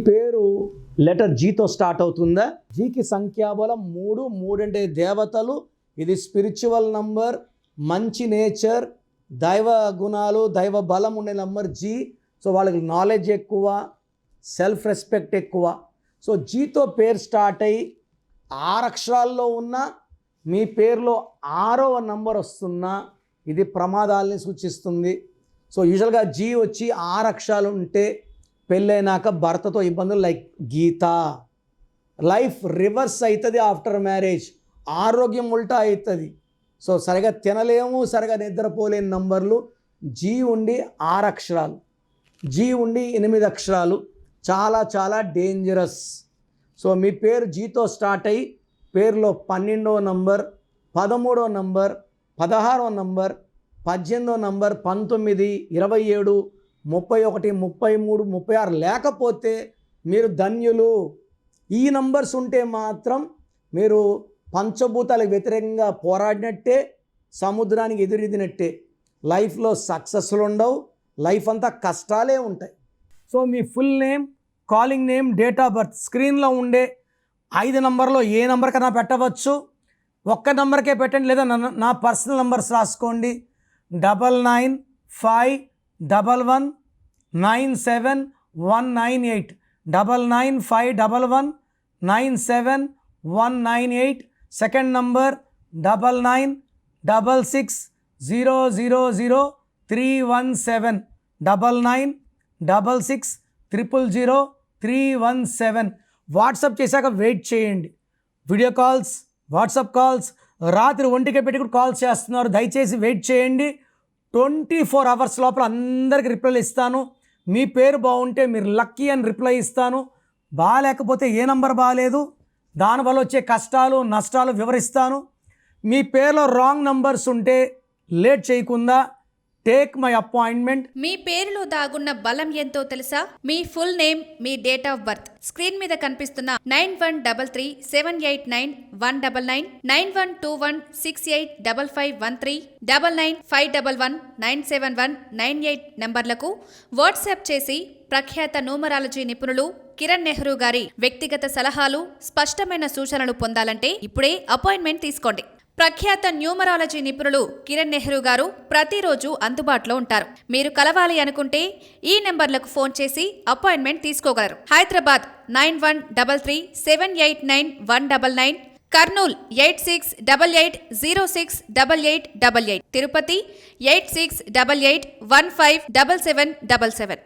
పేరు letter జీతో start అవుతుందా? జీకి సంఖ్యాబలం 3 అంటే దేవతలు. ఇది స్పిరిచువల్ నంబర్, మంచి నేచర్, దైవ గుణాలు, దైవ బలం ఉండే నంబర్ జీ. సో వాళ్ళకి నాలెడ్జ్ ఎక్కువ, సెల్ఫ్ రెస్పెక్ట్ ఎక్కువ. సో జీతో పేరు స్టార్ట్ అయ్యి 6 అక్షరాల్లో ఉన్న మీ పేరులో 6వ నంబర్ వస్తున్నా ఇది ప్రమాదాలని సూచిస్తుంది. సో యూజువల్గా జీ వచ్చి 6 అక్షరాలు ఉంటే పెళ్ళైనాక భర్తతో ఇబ్బందులు, లైక్ గీత. లైఫ్ రివర్స్ అవుతుంది ఆఫ్టర్ మ్యారేజ్, ఆరోగ్యం ఉల్టా అవుతుంది. సో సరిగా తినలేము, సరిగా నిద్రపోలేని నంబర్లు. జీ ఉండి 6 అక్షరాలు, జీ ఉండి 8 అక్షరాలు చాలా చాలా డేంజరస్. సో మీ పేరు జీతో స్టార్ట్ అయ్యి పేరులో 12వ నంబర్, 13వ నంబర్, 16వ నంబర్, 18వ నంబర్, 19, 27, 31, 33, 36 లేకపోతే మీరు ధన్యులు. ఈ నంబర్స్ ఉంటే మాత్రం మీరు పంచభూతాలకు వ్యతిరేకంగా పోరాడినట్టే, సముద్రానికి ఎదురెదినట్టే. లైఫ్లో సక్సెస్లు ఉండవు, లైఫ్ అంతా కష్టాలే ఉంటాయి. So me full name, calling name, date of birth స్క్రీన్లో ఉండే 5 నంబర్లో ఏ నంబర్ కన్నా పెట్టవచ్చు. ఒక్క నంబర్కే పెట్టండి, లేదా నా పర్సనల్ నంబర్స్ రాసుకోండి. 9951197198, 9951197198. Second number 9966000317, 9966000317. వాట్సాప్ చేశాక వెయిట్ చేయండి. వీడియో కాల్స్, వాట్సాప్ కాల్స్ రాత్రి 1కే పెట్టి కూడా కాల్స్ చేస్తున్నారు. దయచేసి వెయిట్ చేయండి. 24 అవర్స్ లోపల అందరికీ రిప్లైలు ఇస్తాను. మీ పేరు బాగుంటే మీరు లక్కీ అని రిప్లై ఇస్తాను. బాగాలేకపోతే ఏ నంబర్ బాగాలేదు, దానివల్ల వచ్చే కష్టాలు నష్టాలు వివరిస్తాను. మీ పేరులో రాంగ్ నంబర్స్ ఉంటే లేట్ చేయకుండా టేక్ మై అపాయింట్మెంట్. మీ పేరులో దాగున్న బలం ఎంతో తెలుసా? మీ ఫుల్ నేమ్, మీ డేట్ ఆఫ్ బర్త్ స్క్రీన్ మీద కనిపిస్తున్న 9133789199, 9121685513, 9951197198 నంబర్లకు వాట్సాప్ చేసి ప్రఖ్యాత న్యూమరాలజీ నిపుణులు కిరణ్ నెహ్రూ గారి వ్యక్తిగత సలహాలు, స్పష్టమైన సూచనలు పొందాలంటే ఇప్పుడే అపాయింట్మెంట్ తీసుకోండి. ప్రఖ్యాత న్యూమరాలజీ నిపుణులు కిరణ్ నెహ్రూ గారు ప్రతిరోజు అందుబాటులో ఉంటారు. మీరు కలవాలి అనుకుంటే ఈ నెంబర్లకు ఫోన్ చేసి అపాయింట్మెంట్ తీసుకోగలరు. హైదరాబాద్ 9133789199, కర్నూల్ 8688068888, తిరుపతి 8688157777.